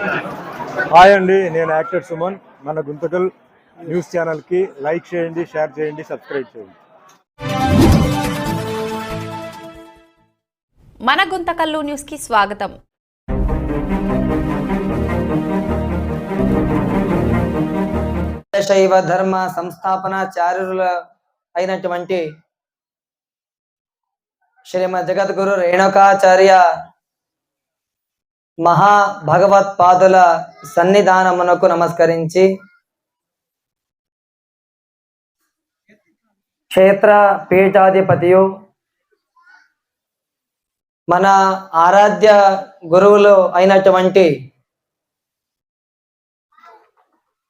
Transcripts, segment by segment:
Hi అండి, నేను actor Suman. మన గుంతకల్ న్యూస్ ఛానల్కి లైక్ చేయండి, షేర్ చేయండి, సబ్స్క్రైబ్ చేయండి. మన గుంతకల్లు న్యూస్కి స్వాగతం. శైవ ధర్మ సంస్థాపనాచార్యుల అయినటువంటి శ్రీమద్ జగద్గురు రేణుకాచార్య మహాభగవత్పాదుల సన్నిధానమునకు నమస్కరించి క్షేత్ర పీఠాధిపతియు మన ఆరాధ్య గురువులు అయినటువంటి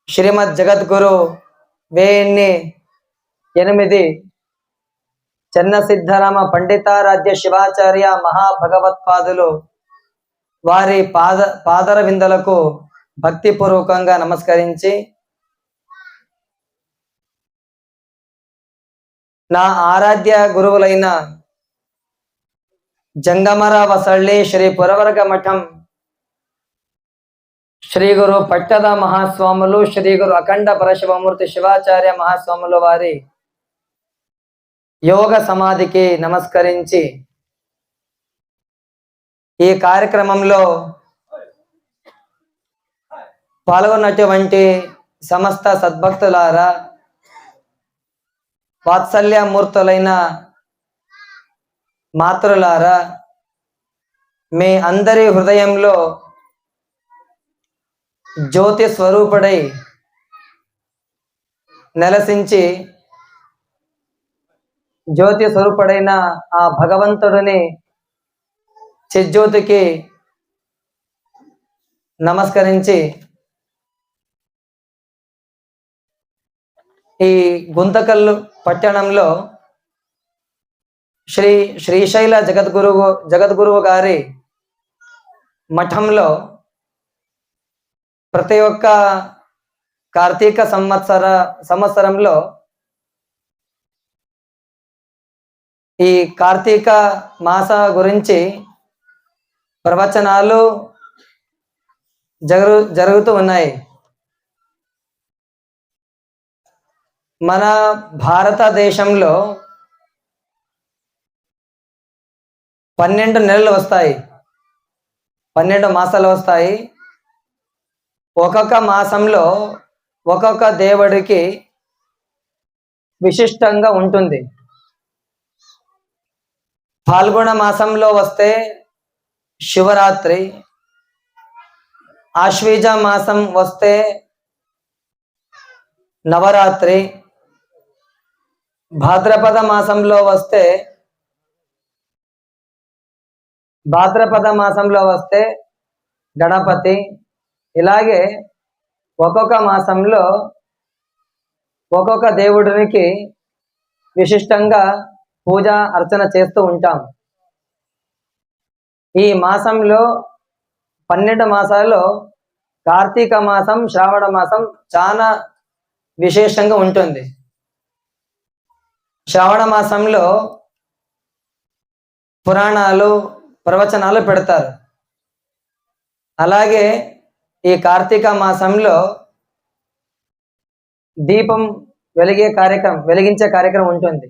శ్రీమద్ జగద్గురు 1008 చెన్న సిద్ధరామ పండితారాధ్య శివాచార్య మహాభగవత్పాదులు వారి పాదర విందలకు భక్తిపూర్వకంగా నమస్కరించి నా ఆరాధ్య గురువులైన జంగమర వసళ్ళి శ్రీ పురవరగ మఠం శ్రీ గురు పట్టద మహాస్వాములు, శ్రీ గురు అఖండ పరశివమూర్తి శివాచార్య మహాస్వాములు వారి యోగ సమాధికి నమస్కరించి ఈ కార్యక్రమంలో పాల్గొన్నటువంటి సమస్త సద్భక్తులారా, వాత్సల్యమూర్తులైన మాతృలారా, మీ అందరి హృదయంలో జ్యోతి స్వరూపుడై నెలసించి జ్యోతి స్వరూపుడైన ఆ భగవంతుడిని చిజ్యోతికి నమస్కరించి ఈ గుంతకల్లు పట్టణంలో శ్రీశైల జగద్గురువు గారి మఠంలో ప్రతి ఒక్క కార్తీక సంవత్సరంలో ఈ కార్తీక మాస గురించి ప్రవచనాలు జరుగుతూ ఉన్నాయి. మన భారతదేశంలో 12 నెలలు వస్తాయి, 12 మాసాలు వస్తాయి. ఒక్కొక్క మాసంలో ఒక్కొక్క దేవుడికి విశిష్టంగా ఉంటుంది. ఫాల్గుణ మాసంలో వస్తే శివరాత్రి, ఆశ్వీజ మాసం వస్తే నవరాత్రి, భాద్రపద మాసంలో వస్తే గణపతి. ఇలాగే ఒక్కొక్క మాసంలో ఒక్కొక్క దేవుడికి విశిష్టంగా పూజ అర్చన చేస్తూ ఉంటాం. ఈ మాసంలో 12 మాసాల్లో కార్తీక మాసం, శ్రావణ మాసం చాలా విశేషంగా ఉంటుంది. శ్రావణ మాసంలో పురాణాలు, ప్రవచనాలు పెడతారు. అలాగే ఈ కార్తీక మాసంలో దీపం వెలిగించే కార్యక్రమం ఉంటుంది.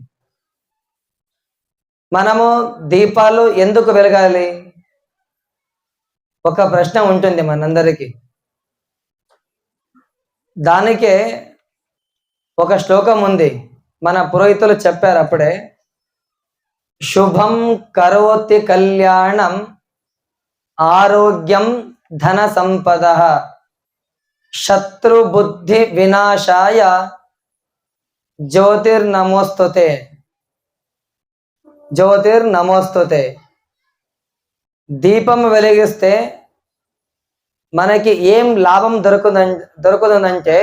మనము దీపాలు ఎందుకు వెలగాలి? ఒక ప్రశ్న ఉంటుంది మనందరికీ. దానికే ఒక శ్లోకం ఉంది, మన పురోహితులు చెప్పారు అప్పుడే. శుభం కరోతి కళ్యాణం ఆరోగ్యం ధన సంపద శత్రుబుద్ధి వినాశాయ జ్యోతిర్నమోస్తుతే. దీపం వెలిగిస్తే మనకి ఏం లాభం దొరుకుతుందంటే,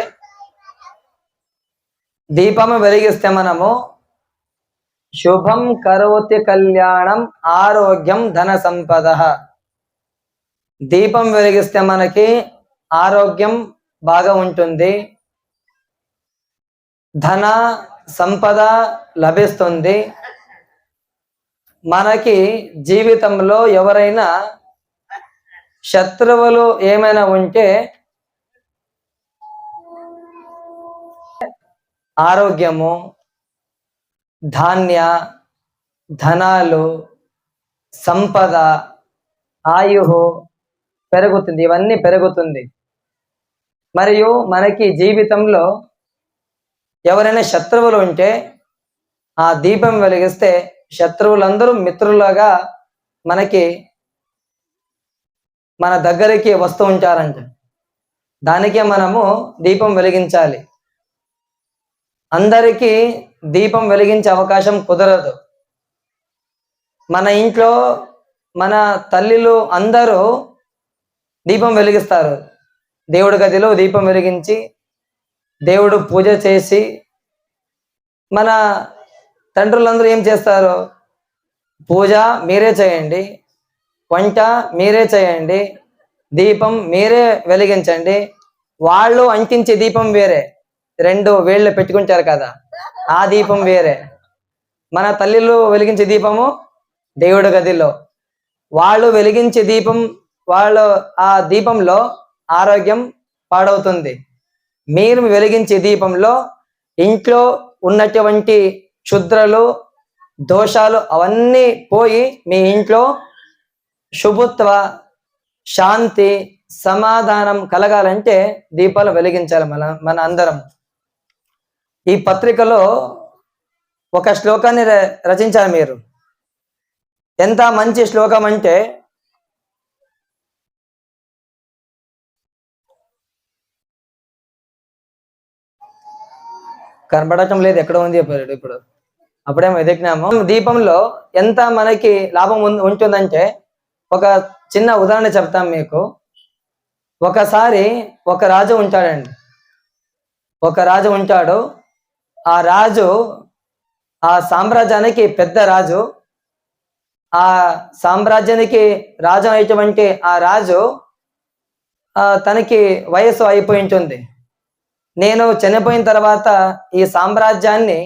దీపం వెలిగిస్తే మనము శుభం కరోతి కళ్యాణం ఆరోగ్యం ధన సంపద. దీపం వెలిగిస్తే మనకి ఆరోగ్యం బాగా ఉంటుంది, ధన సంపద లభిస్తుంది. మనకి జీవితంలో ఎవరైనా శత్రువులు ఏమైనా ఉంటే ఆరోగ్యము, ధాన్య, ధనాలు, సంపద, ఆయువు పెరుగుతుంది. ఇవన్నీ పెరుగుతుంది. మరియు మనకి జీవితంలో ఎవరైనా శత్రువులు ఉంటే ఆ దీపం వెలిగిస్తే శత్రువులందరూ మిత్రులుగా మనకి మన దగ్గరికి వస్తూ ఉంటారంట. దానికే మనము దీపం వెలిగించాలి. అందరికీ దీపం వెలిగించే అవకాశం కుదరదు. మన ఇంట్లో మన తల్లిలు అందరూ దీపం వెలిగిస్తారు. దేవుడి గదిలో దీపం వెలిగించి దేవుడు పూజ చేసి, మన తండ్రులందరూ ఏం చేస్తారు? పూజ మీరే చేయండి, వంట మీరే చేయండి, దీపం మీరే వెలిగించండి. వాళ్ళు అంటించే దీపం వేరే, 2 వేళ్ళు పెట్టుకుంటారు కదా, ఆ దీపం వేరే. మన తల్లిలు వెలిగించే దీపము దేవుడి గదిలో, వాళ్ళు వెలిగించే దీపం, వాళ్ళు ఆ దీపంలో ఆరోగ్యం పాడవుతుంది. మీరు వెలిగించే దీపంలో ఇంట్లో ఉన్నటువంటి క్షుద్రలు, దోషాలు అవన్నీ పోయి మీ ఇంట్లో శుభత్వ, శాంతి, సమాధానం కలగాలంటే దీపాలు వెలిగించాలి మన అందరం. ఈ పత్రికలో ఒక శ్లోకాన్ని రచించారు మీరు. ఎంత మంచి శ్లోకం అంటే, కనబడటం లేదు, ఎక్కడ ఉంది చెప్పారు ఇప్పుడు, అప్పుడేమో వెతికినాము. దీపంలో ఎంత మనకి లాభం ఉంటుందంటే, ఒక చిన్న ఉదాహరణ చెప్తాం మీకు. ఒకసారి ఒక రాజు ఉంటాడండి. ఒక రాజు ఉంటాడు. ఆ రాజు ఆ సామ్రాజ్యానికి పెద్ద రాజు. ఆ సామ్రాజ్యానికి రాజు అయినటువంటి ఆ రాజు తనకి వయసు అయిపోయి ఉంటుంది. నేను చనిపోయిన తర్వాత ఈ సామ్రాజ్యాన్ని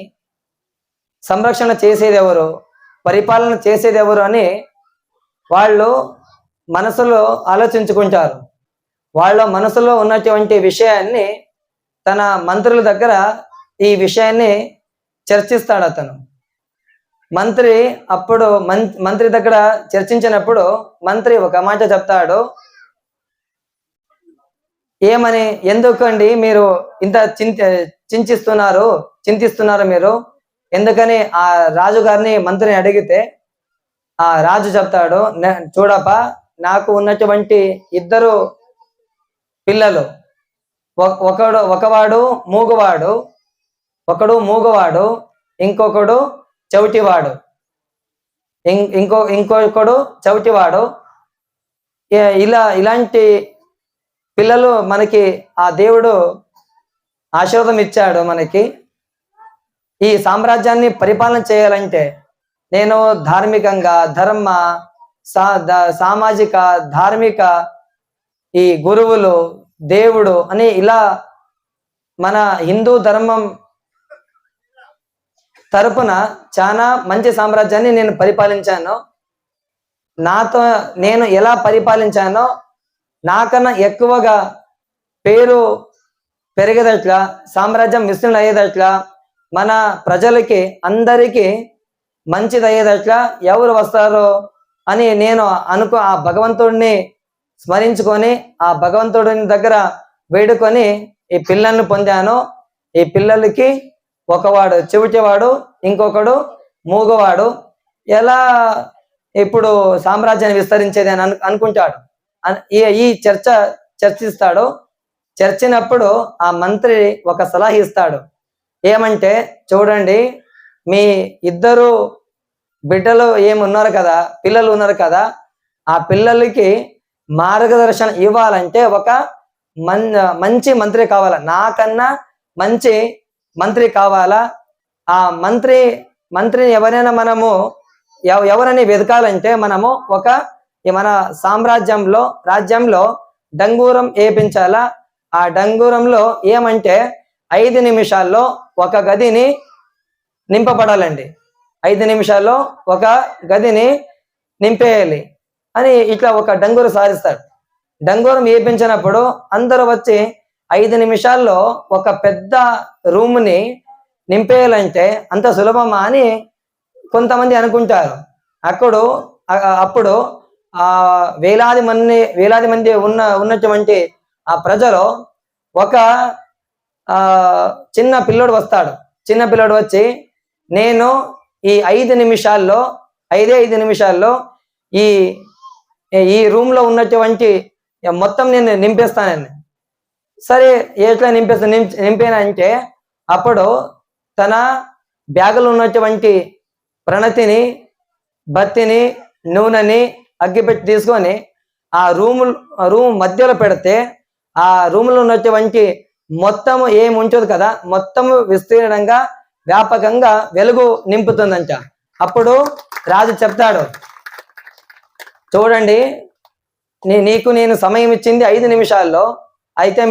సంరక్షణ చేసేది ఎవరు, పరిపాలన చేసేది ఎవరు అని వాళ్ళు మనసులో ఆలోచించుకుంటారు. వాళ్ళ మనసులో ఉన్నటువంటి విషయాన్ని తన మంత్రుల దగ్గర ఈ విషయాన్ని చర్చిస్తాడు అతను. మంత్రి అప్పుడు మంత్రి దగ్గర చర్చించినప్పుడు మంత్రి ఒక మాట చెప్తాడు. ఏమని, ఎందుకండి మీరు ఇంత చింతిస్తున్నారు మీరు ఎందుకని ఆ రాజు గారిని మంత్రిని అడిగితే ఆ రాజు చెప్తాడు, చూడప్ప, నాకు ఉన్నటువంటి 2 పిల్లలు, ఒకడు మూగవాడు, ఇంకొకడు చవిటివాడు. ఇంకొకడు చవిటివాడు. ఇలాంటి పిల్లలు మనకి ఆ దేవుడు ఆశీర్వాదం ఇచ్చాడు. మనకి ఈ సామ్రాజ్యాన్ని పరిపాలన చేయాలంటే నేను ధార్మికంగా, సామాజిక, ధార్మిక, ఈ గురువులు, దేవుడు అని ఇలా మన హిందూ ధర్మం తరపున చాలా మంచి సామ్రాజ్యాన్ని నేను పరిపాలించాను. నేను ఎలా పరిపాలించానో నాకన్నా ఎక్కువగా పేరు పెరిగేదట్లా, సామ్రాజ్యం విస్తరణ అయ్యేదట్లా, మన ప్రజలకి అందరికీ మంచిది అయ్యేదట్లా ఎవరు వస్తారో అని నేను ఆ భగవంతుడిని స్మరించుకొని ఆ భగవంతుడిని దగ్గర వేడుకొని ఈ పిల్లల్ని పొందాను. ఈ పిల్లలకి ఒకవాడు చెవిటివాడు, ఇంకొకడు మూగవాడు. ఎలా ఇప్పుడు సామ్రాజ్యాన్ని విస్తరించేది అని అనుకుంటాడు. ఈ చర్చిస్తాడు. చర్చినప్పుడు ఆ మంత్రి ఒక సలహా ఇస్తాడు. ఏమంటే, చూడండి, మీ 2 బిడ్డలు ఏమున్నారు కదా, పిల్లలు ఉన్నారు కదా, ఆ పిల్లలకి మార్గదర్శనం ఇవ్వాలంటే ఒక మంచి మంత్రి కావాలా, నాకన్నా మంచి మంత్రి కావాలా. ఆ మంత్రిని ఎవరైనా ఎవరని వెతకాలంటే మనము మన రాజ్యంలో డంగూరం వేపించాలా. ఆ డంగూరంలో ఏమంటే 5 నిమిషాల్లో ఒక గదిని నింపబడాలండి. 5 నిమిషాల్లో ఒక గదిని నింపేయాలి అని ఇట్లా ఒక డంగూరు సాధిస్తాడు. డంగూరం వేయించినప్పుడు అందరూ వచ్చి 5 నిమిషాల్లో ఒక పెద్ద రూమ్ని నింపేయాలంటే అంత సులభమా అని కొంతమంది అనుకుంటారు. అప్పుడు ఆ వేలాది మంది ఉన్నటువంటి ఆ ప్రజలు ఒక చిన్న పిల్లోడు వస్తాడు. చిన్న పిల్లోడు వచ్చి నేను ఈ 5 నిమిషాల్లో ఈ రూమ్ లో ఉన్నటువంటి మొత్తం నేను నింపేస్తానని. సరే ఎట్లా నింపేనా అంటే అప్పుడు తన బ్యాగులో ఉన్నటువంటి ప్రణతిని, బత్తిని, నూనెని అగ్గిపెట్టి తీసుకొని ఆ రూమ్ మధ్యలో పెడితే ఆ రూమ్లో ఉన్నటువంటి మొత్తము ఏమి ఉంటుంది కదా, మొత్తము విస్తీర్ణంగా వ్యాపకంగా వెలుగు నింపుతుందంట. అప్పుడు రాజు చెప్తాడు, చూడండి నీకు నేను సమయం ఇచ్చింది 5 నిమిషాల్లో, అయితే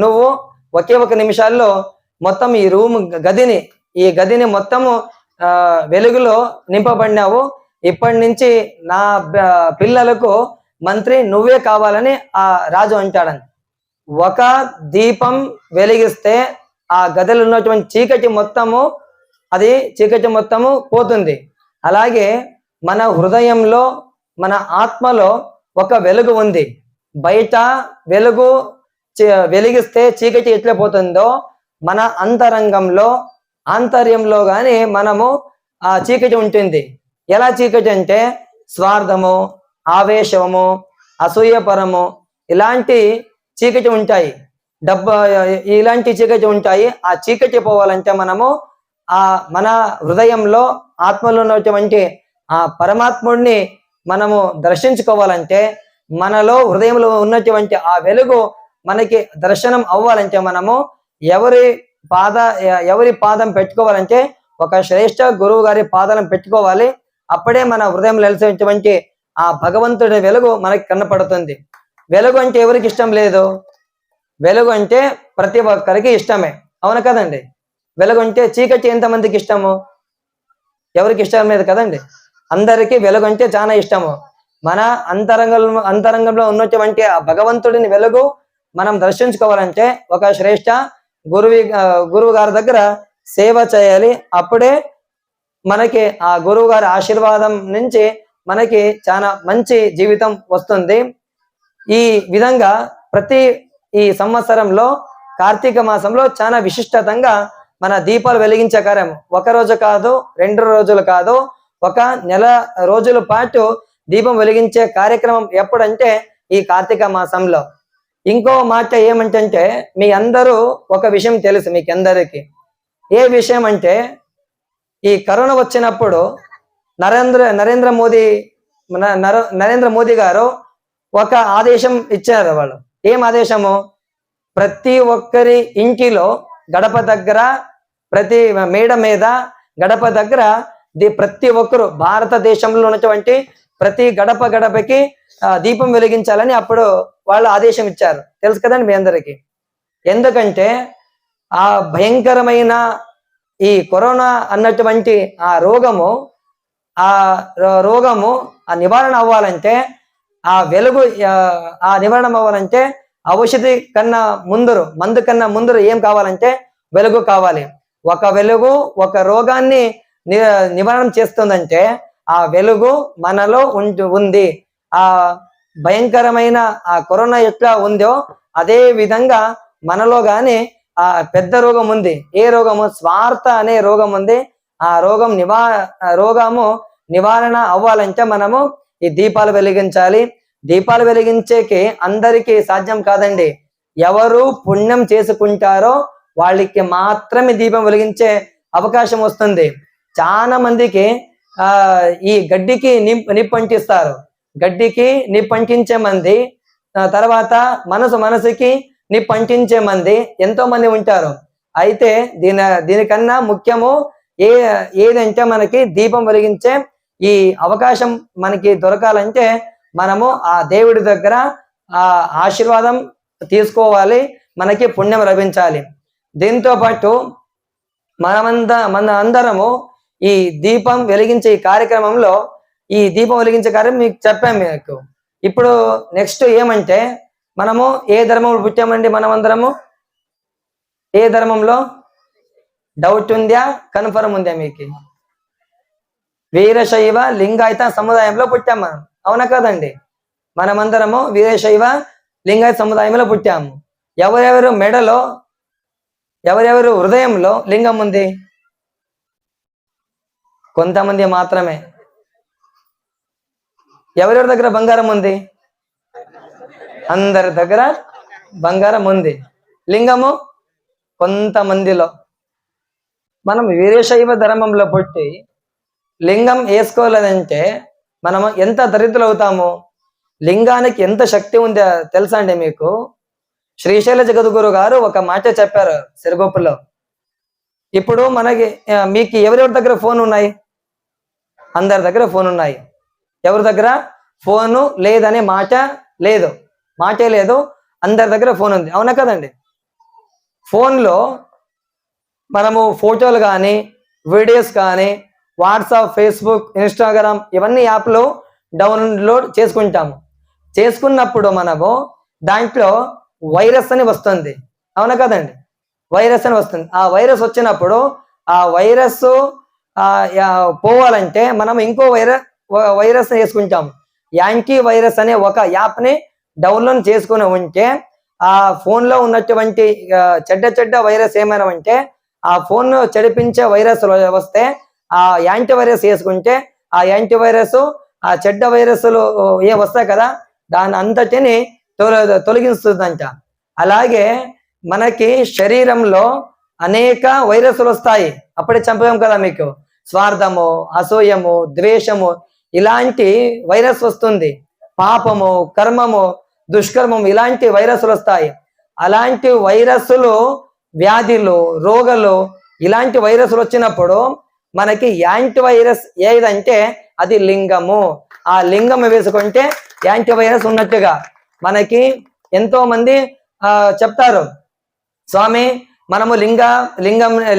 నువ్వు ఒకే 1 నిమిషాల్లో మొత్తం ఈ గదిని మొత్తము వెలుగులో నింపబడినావు. ఇప్పటి నుంచి నా పిల్లలకు మంత్రి నువ్వే కావాలని ఆ రాజు అంటాడని. ఒక దీపం వెలిగిస్తే ఆ గదిలో ఉన్నటువంటి చీకటి మొత్తము పోతుంది. అలాగే మన హృదయంలో, మన ఆత్మలో ఒక వెలుగు ఉంది. బయట వెలిగిస్తే చీకటి ఎట్లా పోతుందో మన ఆంతర్యంలో గాని మనము ఆ చీకటి ఉంటుంది. ఎలా చీకటి అంటే స్వార్థము, ఆవేశము, అసూయపరము, ఇలాంటి చీకటి ఉంటాయి. ఇలాంటి చీకటి ఉంటాయి. ఆ చీకటి పోవాలంటే మనము మన హృదయంలో, ఆత్మలో ఉన్నటువంటి ఆ పరమాత్ముడిని మనము దర్శించుకోవాలంటే, మనలో హృదయంలో ఉన్నటువంటి ఆ వెలుగు మనకి దర్శనం అవ్వాలంటే మనము ఎవరి పాదం పెట్టుకోవాలంటే ఒక శ్రేష్ఠ గురువు గారి పాదాలను పెట్టుకోవాలి. అప్పుడే మన హృదయంలో వెలిసేటువంటి ఆ భగవంతుడి వెలుగు మనకి కనపడుతుంది. వెలుగు అంటే ఎవరికి ఇష్టం లేదు? వెలుగు అంటే ప్రతి ఒక్కరికి ఇష్టమే, అవును కదండి? వెలుగు అంటే చీకటి ఎంతమందికి ఇష్టము? ఎవరికి ఇష్టం లేదు కదండి? అందరికీ వెలుగు అంటే చాలా ఇష్టము. మన అంతరంగంలో ఉన్నటువంటి ఆ భగవంతుడిని వెలుగు మనం దర్శించుకోవాలంటే ఒక శ్రేష్ఠ గురువు గారి దగ్గర సేవ చేయాలి. అప్పుడే మనకి ఆ గురువు గారి ఆశీర్వాదం నుంచి మనకి చాలా మంచి జీవితం వస్తుంది. ఈ విధంగా ఈ సంవత్సరంలో కార్తీక మాసంలో చాలా విశిష్టతంగా మన దీపాలు వెలిగించే కార్యం 1 రోజు కాదు, 2 రోజులు కాదు, 1 నెల రోజుల పాటు దీపం వెలిగించే కార్యక్రమం ఎప్పుడంటే ఈ కార్తీక మాసంలో. ఇంకో మాట ఏమంటే, మీ అందరూ ఒక విషయం తెలుసు మీకు అందరికీ. ఏ విషయం అంటే, ఈ కరోనా వచ్చినప్పుడు నరేంద్ర మోదీ గారు ఒక ఆదేశం ఇచ్చారు. వాళ్ళు ఏం ఆదేశము? ప్రతి ఒక్కరి ఇంటిలో గడప దగ్గర, ప్రతి మేడ మీద, గడప దగ్గర ప్రతి ఒక్కరు భారతదేశంలో ఉన్నటువంటి ప్రతి గడపకి దీపం వెలిగించాలని అప్పుడు వాళ్ళు ఆదేశం ఇచ్చారు. తెలుసు కదండి మీ అందరికీ. ఎందుకంటే ఆ భయంకరమైన ఈ కరోనా అన్నటువంటి ఆ రోగము నివారణ అవ్వాలంటే, ఆ వెలుగు నివారణ అవ్వాలంటే ఔషధి కన్నా మందు కన్నా ముందరు ఏం కావాలంటే వెలుగు కావాలి. ఒక వెలుగు ఒక రోగాన్ని నివారణ చేస్తుందంటే ఆ వెలుగు మనలో ఉంది. ఆ భయంకరమైన ఆ కరోనా ఎట్లా ఉందో అదే విధంగా మనలో గాని ఆ పెద్ద రోగం ఉంది. ఏ రోగము? స్వార్థ అనే రోగం ఉంది. ఆ రోగము నివారణ అవ్వాలంటే మనము ఈ దీపాలు వెలిగించాలి. దీపాలు వెలిగించేకి అందరికీ సాధ్యం కాదండి. ఎవరు పుణ్యం చేసుకుంటారో వాళ్ళకి మాత్రమే దీపం వెలిగించే అవకాశం వస్తుంది. చాలా మందికి ఈ గడ్డికి నిప్పంటిస్తారు. గడ్డికి నిప్పంటించే మంది, తర్వాత మనసుకి నిప్పంటించే మంది ఎంతో మంది ఉంటారు. అయితే దీనికన్నా ముఖ్యము ఏదంటే మనకి దీపం వెలిగించే ఈ అవకాశం మనకి దొరకాలంటే మనము ఆ దేవుడి దగ్గర ఆ ఆశీర్వాదం తీసుకోవాలి, మనకి పుణ్యం లభించాలి. దీంతో పాటు మన అందరము ఈ దీపం వెలిగించే ఈ కార్యక్రమంలో, ఈ దీపం వెలిగించే కార్యం మీకు చెప్పాము. మీకు ఇప్పుడు నెక్స్ట్ ఏమంటే మనము ఏ ధర్మంలో పుట్టామండి? మనమందరము ఏ ధర్మంలో? డౌట్ ఉందా? కన్ఫర్మ్ ఉందా మీకు? వీరశైవ లింగాయత సముదాయంలో పుట్టాం మనం, అవునా కదండి? మనమందరము వీరశైవ లింగాయత సముదాయంలో పుట్టాము. ఎవరెవరు మెడలో, ఎవరెవరు హృదయంలో లింగం ఉంది? కొంతమంది మాత్రమే. ఎవరెవరి దగ్గర బంగారం ఉంది? అందరి దగ్గర బంగారం ఉంది. లింగము కొంతమందిలో. మనం వీరశైవ ధర్మంలో పుట్టి లింగం వేసుకోలేదంటే మనం ఎంత దరిద్రులు అవుతాము. లింగానికి ఎంత శక్తి ఉందో తెలుసా అండి మీకు? శ్రీశైల జగద్గురు గారు ఒక మాట చెప్పారు సిరగొప్పలో. ఇప్పుడు మనకి మీకు ఎవరెవరి దగ్గర ఫోన్ ఉన్నాయి? అందరి దగ్గర ఫోన్ ఉన్నాయి. ఎవరి దగ్గర ఫోను లేదనే మాట లేదు, మాటే లేదు. అందరి దగ్గర ఫోన్ ఉంది, అవునా కదండి? ఫోన్లో మనము ఫోటోలు కానీ, వీడియోస్ కానీ, వాట్సాప్, ఫేస్బుక్, ఇన్స్టాగ్రామ్ ఇవన్నీ యాప్లు డౌన్లోడ్ చేసుకుంటాము. చేసుకున్నప్పుడు మనము దాంట్లో వైరస్ అని వస్తుంది, అవునా కదండి? వైరస్ అని వస్తుంది. ఆ వైరస్ వచ్చినప్పుడు ఆ వైరస్ పోవాలంటే మనం ఇంకో వైరస్ వేసుకుంటాము. యాంటీ వైరస్ అనే ఒక యాప్ని డౌన్లోడ్ చేసుకుని ఉంటే ఆ ఫోన్లో ఉన్నటువంటి చెడ్డ వైరస్ ఏమైనా ఉంటే ఆ ఫోన్ చెడిపించే వైరస్ వస్తే ఆ యాంటీ వైరస్ వేసుకుంటే ఆ యాంటీ వైరస్ ఆ చెడ్డ వైరస్లు ఏ వస్తాయి కదా దాని అంతటిని తొలగిస్తుందంట. అలాగే మనకి శరీరంలో అనేక వైరస్లు వస్తాయి. అప్పుడే చంపాం కదా మీకు. స్వార్థము, అసూయము, ద్వేషము ఇలాంటి వైరస్ వస్తుంది. పాపము, కర్మము, దుష్కర్మము ఇలాంటి వైరస్లు వస్తాయి. అలాంటి వైరస్లు, వ్యాధులు, రోగాలు ఇలాంటి వైరస్లు వచ్చినప్పుడు మనకి యాంటీ వైరస్ ఏదంటే అది లింగము. ఆ లింగం వేసుకుంటే యాంటీ వైరస్ ఉన్నట్టుగా. మనకి ఎంతో మంది చెప్తారు, స్వామి మనము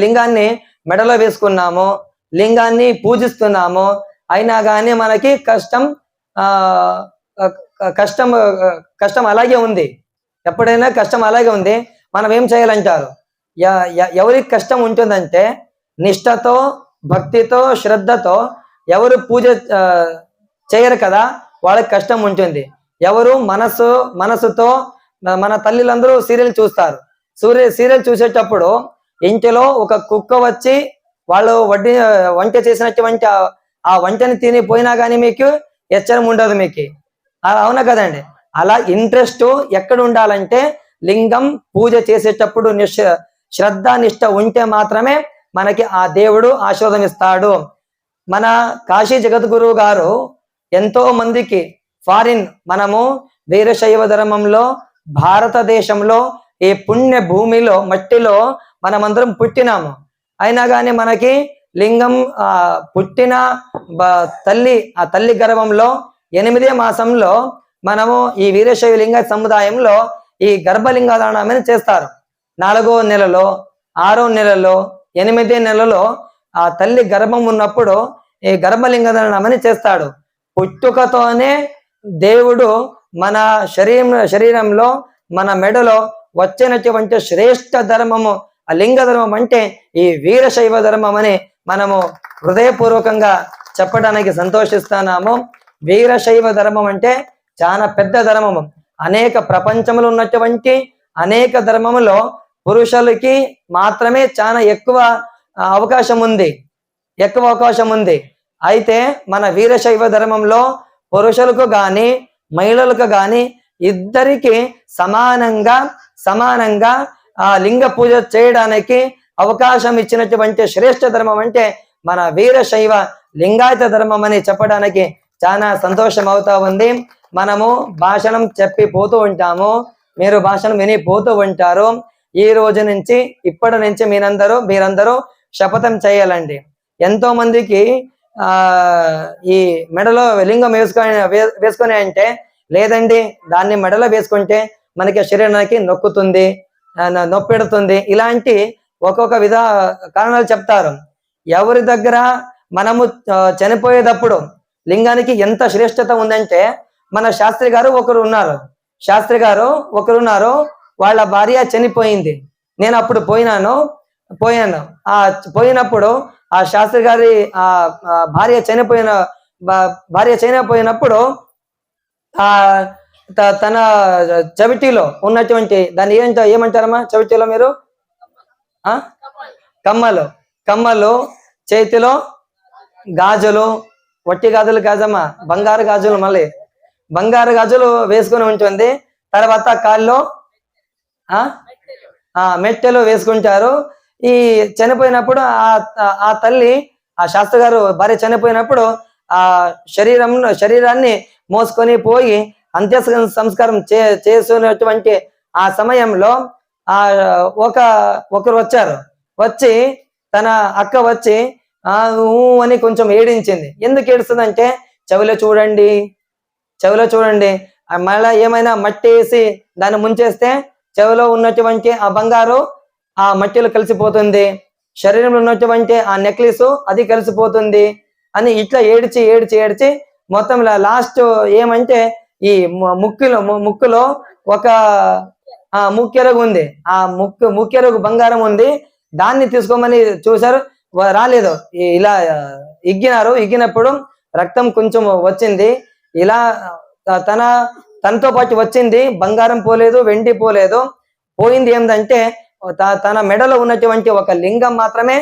లింగాన్ని మెడలో వేసుకున్నాము, లింగాన్ని పూజిస్తున్నాము, అయినా కానీ మనకి కష్టం అలాగే ఉంది. ఎప్పుడైనా కష్టం అలాగే ఉంది. మనం ఏం చేయాలంటారు? ఎవరికి కష్టం ఉంటుందంటే నిష్టతో, భక్తితో, శ్రద్ధతో ఎవరు పూజ చేయరు కదా వాళ్ళకి కష్టం ఉంటుంది. ఎవరు మనసుతో, మన తల్లిలందరూ సీరియల్ చూస్తారు. సీరియల్ చూసేటప్పుడు ఇంటిలో ఒక కుక్క వచ్చి వాళ్ళు వంట చేసినటువంటి ఆ వంటని తిని పోయినా కానీ మీకు హెచ్చరం ఉండదు మీకు, అవునా కదండి? అలా ఇంట్రెస్ట్ ఎక్కడ ఉండాలంటే లింగం పూజ చేసేటప్పుడు శ్రద్ధ నిష్ట ఉంటే మాత్రమే మనకి ఆ దేవుడు ఆశీర్వాదమిస్తాడు. మన కాశీ జగద్గురు గారు ఎంతో మందికి ఫారిన్, మనము వీరశైవ ధర్మంలో భారతదేశంలో ఈ పుణ్య భూమిలో మట్టిలో మనమందరం పుట్టినాము. అయినా కానీ మనకి లింగం పుట్టిన ఆ తల్లి గర్భంలో 8వ మాసంలో మనము ఈ వీరశైవ లింగ సముదాయంలో ఈ గర్భలింగాధారణ చేస్తారు. 4వ నెలలో, 6వ నెలలో, 8వ నెలలో ఆ తల్లి గర్భం ఉన్నప్పుడు ఈ గర్భలింగాధారణ చేస్తాడు. పుట్టుకతోనే దేవుడు మన శరీరంలో, మన మెడలో వచ్చినటువంటి శ్రేష్ఠ ధర్మము ఆ లింగ ధర్మం అంటే ఈ వీరశైవ ధర్మం అని మనము హృదయపూర్వకంగా చెప్పడానికి సంతోషిస్తున్నాము. వీరశైవ ధర్మం అంటే చాలా పెద్ద ధర్మము. అనేక ప్రపంచంలో ఉన్నటువంటి అనేక ధర్మములో పురుషులకి మాత్రమే చాలా ఎక్కువ అవకాశం ఉంది. అయితే మన వీరశైవ ధర్మంలో పురుషులకు గాని మహిళలకు గాని ఇద్దరికి సమానంగా లింగ పూజ చేయడానికి అవకాశం ఇచ్చినటువంటి శ్రేష్ఠ ధర్మం అంటే మన వీరశైవ లింగాయత ధర్మం అని చెప్పడానికి చాలా సంతోషం అవుతా ఉంది. మనము భాషణం చెప్పి పోతూ ఉంటాము, మీరు భాషణం విని పోతూ ఉంటారు. ఈ రోజు నుంచి ఇప్పటి నుంచి మీరందరూ శపథం చేయాలండి. ఎంతో మందికి ఈ మెడలో లింగం వేసుకొని అంటే లేదండి దాన్ని మెడలో వేసుకుంటే మనకి శరీరానికి నొప్పెడుతుంది, ఇలాంటి ఒక్కొక్క కారణాలు చెప్తారు. ఎవరి దగ్గర మనము చనిపోయేటప్పుడు లింగానికి ఎంత శ్రేష్టత ఉందంటే మన శాస్త్రి గారు ఒకరు ఉన్నారు. శాస్త్రి గారు ఒకరు ఉన్నారు. వాళ్ళ భార్య చనిపోయింది. నేను అప్పుడు పోయాను. ఆ పోయినప్పుడు ఆ శాస్త్రి గారి ఆ భార్య చనిపోయినప్పుడు ఆ తన చెవిటిలో ఉన్నటువంటి దాన్ని ఏమంటారమ్మా చెవిటిలో మీరు? ఆ కమ్మలు, చేతిలో గాజులు, వట్టి గాజులు కాదమ్మా, బంగారు గాజులు, మళ్ళీ బంగారు గాజులు వేసుకుని ఉంటుంది. తర్వాత కాల్లో మెట్టెలు వేసుకుంటారు. ఈ చనిపోయినప్పుడు ఆ తల్లి, ఆ శాస్త్రి గారు భార్య చనిపోయినప్పుడు ఆ శరీరాన్ని మోసుకొని పోయి అంత్య సంస్కారం చేసినటువంటి ఆ సమయంలో ఒకరు వచ్చి తన అక్క వచ్చి అని కొంచెం ఏడించింది. ఎందుకు ఏడుస్తుందంటే చెవిలో చూడండి మళ్ళా ఏమైనా మట్టి వేసి దాన్ని ముంచేస్తే చెవిలో ఉన్నటువంటి ఆ బంగారు ఆ మట్టిలో కలిసిపోతుంది, శరీరంలో ఉన్నటువంటి ఆ నెక్లెస్ అది కలిసిపోతుంది అని ఇట్లా ఏడ్చి మొత్తం లాస్ట్ ఏమంటే ఈ ముక్కులో ఒక ముక్కెరగు ఉంది. ఆ ముక్కెరగు బంగారం ఉంది. దాన్ని తీసుకోమని చూశారు, రాలేదు. ఇలా ఇగ్గినప్పుడు రక్తం కొంచెం వచ్చింది. ఇలా తనతో పాటు వచ్చింది. బంగారం పోలేదు, వెండి పోలేదు. పోయింది ఏంటంటే తన మెడలో ఉన్నటువంటి ఒక లింగం మాత్రమే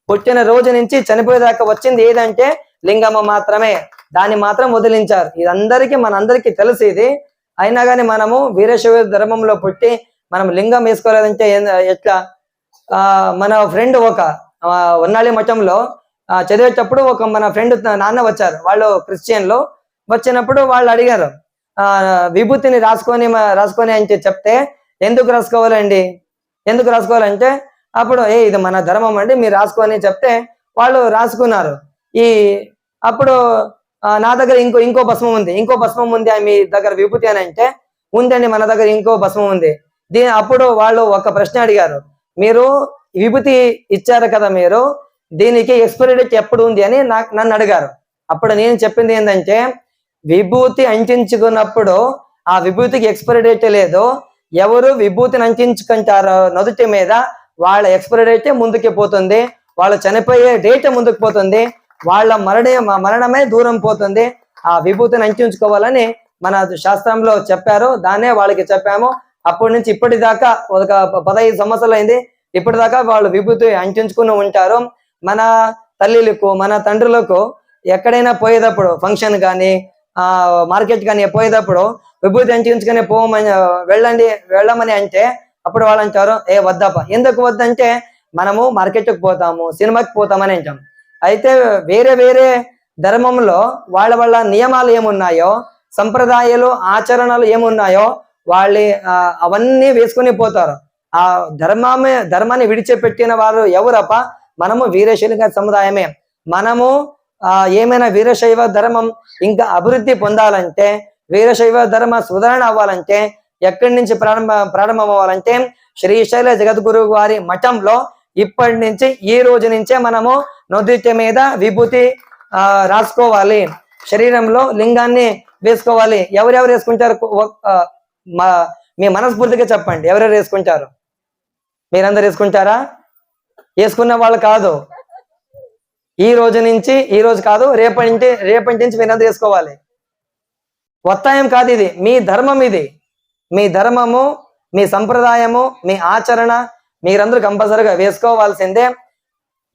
పుట్టిన రోజు నుంచి చనిపోయేదాకా వచ్చింది ఏదంటే లింగమ్మ మాత్రమే. దాన్ని మాత్రం వదిలించారు. ఇది మనందరికీ తెలుసు ఇది. అయినా కానీ మనము వీరశైవ ధర్మంలో పుట్టి మనం లింగం వేసుకోలేదంటే ఎట్లా? మన ఫ్రెండ్ ఒక ఉన్నాళి మఠంలో చదివేటప్పుడు మన ఫ్రెండ్ నాన్న వచ్చారు. వాళ్ళు క్రిస్టియన్లు. వచ్చినప్పుడు వాళ్ళు అడిగారు విభూతిని రాసుకొని అని చెప్తే ఎందుకు రాసుకోవాలంటే అప్పుడు ఇది మన ధర్మం అండి, మీరు రాసుకొని చెప్తే వాళ్ళు రాసుకున్నారు. అప్పుడు నా దగ్గర ఇంకో భస్మం ఉంది మీ దగ్గర విభూతి అని అంటే ఉందండి, మన దగ్గర ఇంకో భస్మం ఉంది. అప్పుడు వాళ్ళు ఒక ప్రశ్న అడిగారు, మీరు విభూతి ఇచ్చారు కదా, మీరు దీనికి ఎక్స్పైరీ డేట్ ఎప్పుడు ఉంది అని నన్ను అడిగారు. అప్పుడు నేను చెప్పింది ఏంటంటే విభూతి అంటించుకున్నప్పుడు ఆ విభూతికి ఎక్స్పైరీ డేట్ లేదు. ఎవరు విభూతిని అంటించుకుంటారో నుదుటి మీద వాళ్ళ ఎక్స్పైరీ డేట్ ముందుకు పోతుంది, వాళ్ళు చనిపోయే డేట్ ముందుకు పోతుంది, వాళ్ళ మరణమే దూరం పోతుంది. ఆ విభూతిని అంటించుకోవాలని మన శాస్త్రంలో చెప్పారు. దాన్నే వాళ్ళకి చెప్పాము. అప్పటి నుంచి ఇప్పటిదాకా ఒక 15 సంవత్సరాలు అయింది. ఇప్పటిదాకా వాళ్ళు విభూతి అంటించుకుని ఉంటారు. మన తల్లిలకు, మన తండ్రులకు ఎక్కడైనా పోయేటప్పుడు ఫంక్షన్ కానీ మార్కెట్ కానీ పోయేటప్పుడు విభూతి అంటించుకొని వెళ్ళమని అంటే అప్పుడు వాళ్ళు అంటారు, వద్దప్ప. ఎందుకు వద్దంటే మనము మార్కెట్కి పోతాము, సినిమాకి పోతామని అంటాం. అయితే వేరే వేరే ధర్మంలో వాళ్ళ నియమాలు ఏమున్నాయో, సంప్రదాయాలు, ఆచరణలు ఏమున్నాయో వాళ్ళు అవన్నీ వేసుకుని పోతారు. ఆ ధర్మాన్ని విడిచిపెట్టిన వారు ఎవరప్ప? మనము వీరశైవ సముదాయమే. మనము ఏమైనా వీరశైవ ధర్మం ఇంకా అభివృద్ధి పొందాలంటే, వీరశైవ ధర్మ సుధారణ అవ్వాలంటే ఎక్కడి నుంచి ప్రారంభం అవ్వాలంటే శ్రీశైల జగద్గురు వారి మఠంలో ఇప్పటి నుంచి ఈ రోజు నుంచే మనము నుదుటి మీద విభూతి రాసుకోవాలి, శరీరంలో లింగాన్ని వేసుకోవాలి. ఎవరెవరు వేసుకుంటారు? మీ మనస్ఫూర్తిగా చెప్పండి, ఎవరెవరు వేసుకుంటారు? మీరందరూ వేసుకుంటారా? వేసుకున్న వాళ్ళు కాదు. ఈ రోజు కాదు, రేపటి నుంచి మీరందరూ వేసుకోవాలి. ఒత్తాయం కాదు, ఇది మీ ధర్మం. ఇది మీ ధర్మము, మీ సంప్రదాయము, మీ ఆచరణ. మీరందరూ కంపల్సరిగా వేసుకోవాల్సిందే.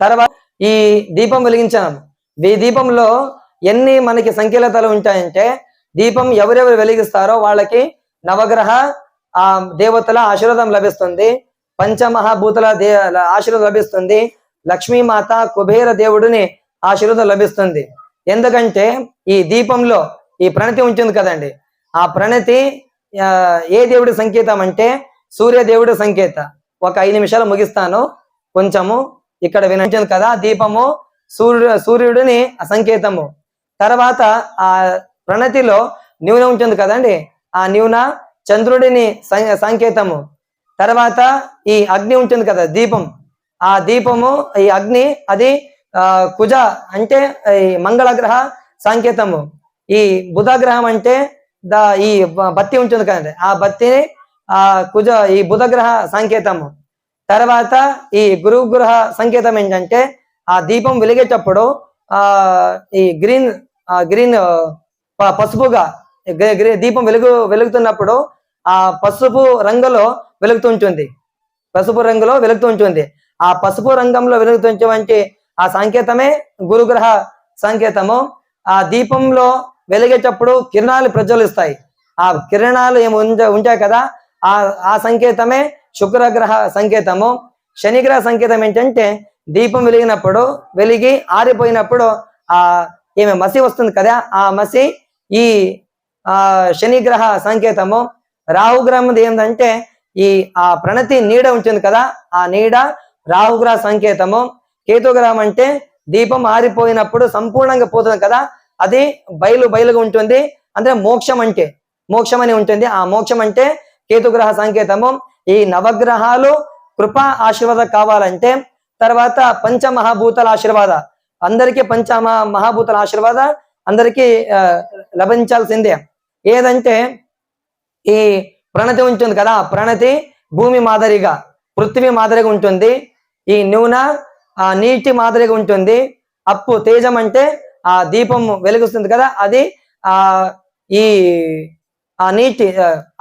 తర్వాత ఈ దీపం వెలిగించాము. ఈ దీపంలో ఎన్ని మనకి సంకీలతలు ఉంటాయంటే, దీపం ఎవరెవరు వెలిగిస్తారో వాళ్ళకి నవగ్రహ దేవతల ఆశీర్వాదం లభిస్తుంది, పంచమహాభూతుల ఆశీర్వాదం లభిస్తుంది, లక్ష్మీమాత కుబేర దేవుడిని ఆశీర్వాదం లభిస్తుంది. ఎందుకంటే ఈ దీపంలో ఈ ప్రణతి ఉంటుంది కదండి, ఆ ప్రణతి ఏ దేవుడి సంకేతం అంటే సూర్యదేవుడి సంకేత. ఒక 5 నిమిషాలు ముగిస్తాను. కొంచెము ఇక్కడ వినించింది కదా, దీపము సూర్యుడిని సంకేతము. తర్వాత ఆ ప్రణతిలో న్యూన ఉంటుంది కదండి, ఆ న్యూన చంద్రుడిని సంకేతము. తర్వాత ఈ అగ్ని ఉంటుంది కదా, దీపం. ఆ దీపము, ఈ అగ్ని, అది కుజ అంటే ఈ మంగళగ్రహ సంకేతము. ఈ బుధ గ్రహం అంటే ఈ బత్తి ఉంటుంది కదండి, ఆ బత్తిని ఈ బుధ గ్రహ సంకేతము. తర్వాత ఈ గురువు గ్రహ సంకేతం ఏంటంటే ఆ దీపం వెలిగేటప్పుడు ఈ గ్రీన్ పసుపుగా దీపం వెలుగుతున్నప్పుడు ఆ పసుపు రంగులో వెలుగుతుంటుంది, ఆ పసుపు రంగంలో వెలుగుతున్నటువంటి ఆ సంకేతమే గురుగ్రహ సంకేతము. ఆ దీపంలో వెలిగేటప్పుడు కిరణాలు ప్రజ్వలిస్తాయి, ఆ కిరణాలు ఉంటాయి కదా, ఆ సంకేతమే శుక్రగ్రహ సంకేతము. శనిగ్రహ సంకేతం ఏంటంటే దీపం వెలిగి ఆరిపోయినప్పుడు మసి వస్తుంది కదా, ఆ మసి ఈ శనిగ్రహ సంకేతము. రాహుగ్రహం ఏంటంటే ఆ ప్రణతి నీడ ఉంటుంది కదా, ఆ నీడ రాహుగ్రహ సంకేతము. కేతుగ్రహం అంటే దీపం ఆరిపోయినప్పుడు సంపూర్ణంగా పోతుంది కదా, అది బయలుగా ఉంటుంది, అంటే మోక్షం అని ఉంటుంది, ఆ మోక్షం అంటే కేతుగ్రహ సంకేతము. ఈ నవగ్రహాలు కృపా ఆశీర్వాదం కావాలంటే తర్వాత పంచమహాభూతాల ఆశీర్వాద, అందరికీ మహాభూతాల ఆశీర్వాద అందరికీ లభించాల్సిందే. ఏదంటే ఈ ప్రణతి ఉంటుంది కదా, ప్రణతి భూమి మాదిరిగా పృథ్వీ మాదిరిగా ఉంటుంది, ఈ నూనె నీటి మాదిరిగా ఉంటుంది, అప్పు తేజం అంటే ఆ దీపం వెలుగుస్తుంది కదా, అది ఈ నీటి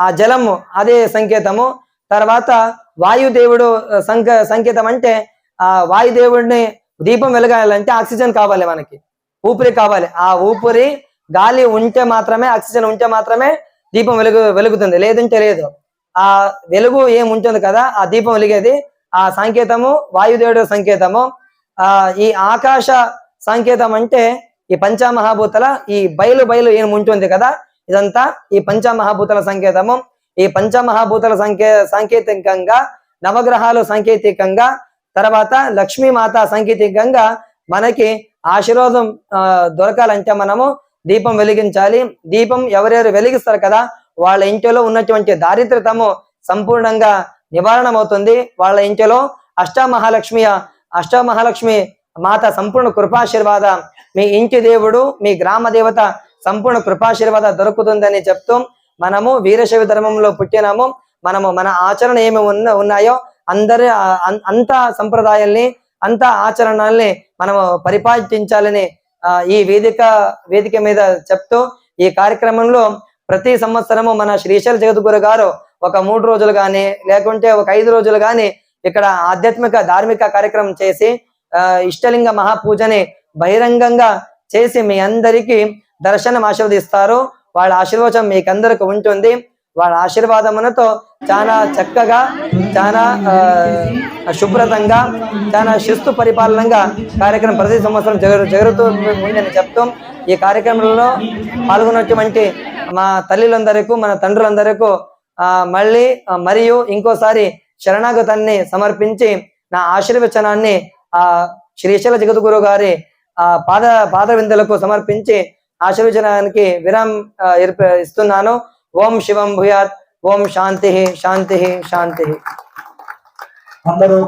ఆ జలము అదే సంకేతము. తర్వాత వాయుదేవుడు సంకేతం అంటే ఆ వాయుదేవుడిని దీపం వెలగాలంటే ఆక్సిజన్ కావాలి, మనకి ఊపిరి కావాలి, ఆ ఊపిరి గాలి ఉంటే మాత్రమే, ఆక్సిజన్ ఉంటే మాత్రమే దీపం వెలుగుతుంది, లేదంటే లేదు. ఆ వెలుగు ఏముంటుంది కదా, ఆ దీపం వెలిగేది ఆ సంకేతము వాయుదేవుడు సంకేతము. ఈ ఆకాశ సంకేతం అంటే ఈ పంచమహాభూతల ఈ బయలు ఏముంటుంది కదా, ఇదంతా ఈ పంచమహాభూతల సంకేతము. ఈ పంచమహాభూతల సాంకేతికంగా నవగ్రహాలు సాంకేతికంగా తర్వాత లక్ష్మీమాత సాంకేతికంగా మనకి ఆశీర్వాదం దొరకాలంటే మనము దీపం వెలిగించాలి. దీపం ఎవరెవరు వెలిగిస్తారు కదా, వాళ్ళ ఇంటిలో ఉన్నటువంటి దారిద్ర్యతము సంపూర్ణంగా నివారణ అవుతుంది. వాళ్ళ ఇంటిలో అష్టమహాలక్ష్మి మాత సంపూర్ణ కృపాశీర్వాద, మీ ఇంటి దేవుడు మీ గ్రామ దేవత సంపూర్ణ కృపాశీర్వాద దొరుకుతుందని చెప్తూ మనము వీరశైవ ధర్మంలో పుట్టినాము. మనము మన ఆచరణ ఏమి ఉన్నాయో అంత సంప్రదాయాల్ని అంత ఆచరణల్ని మనము పరిపాలించాలని ఈ వేదిక మీద చెప్తూ ఈ కార్యక్రమంలో ప్రతి సంవత్సరము మన శ్రీశైల జగద్గురు గారు ఒక 3 రోజులు కానీ లేకుంటే ఒక 5 రోజులు కానీ ఇక్కడ ఆధ్యాత్మిక ధార్మిక కార్యక్రమం చేసి ఇష్టలింగ మహాపూజని బహిరంగంగా చేసి మీ అందరికీ దర్శనం ఆశీర్వదిస్తారు. వాళ్ళ ఆశీర్వాదం మీకందరికి ఉంటుంది. వాళ్ళ ఆశీర్వాదమునతో చాలా చక్కగా చాలా శుభ్రతంగా చాలా శిస్తు పరిపాలనంగా కార్యక్రమం ప్రతి సంవత్సరం జరుగుతూ ఉందని చెప్తాం. ఈ కార్యక్రమంలో పాల్గొన్నటువంటి మా తల్లిలందరికీ మన తండ్రులందరికీ మళ్ళీ మరియు ఇంకోసారి శరణాగతాన్ని సమర్పించి నా ఆశీర్వచనాన్ని శ్రీశైల జగద్గురు గారి పాద విందులకు సమర్పించి ఆశీర్వచనానికి ఇస్తున్నాను. ఓం శివం భూయాత్. ఓం శాంతి శాంతి శాంతి. అందరూ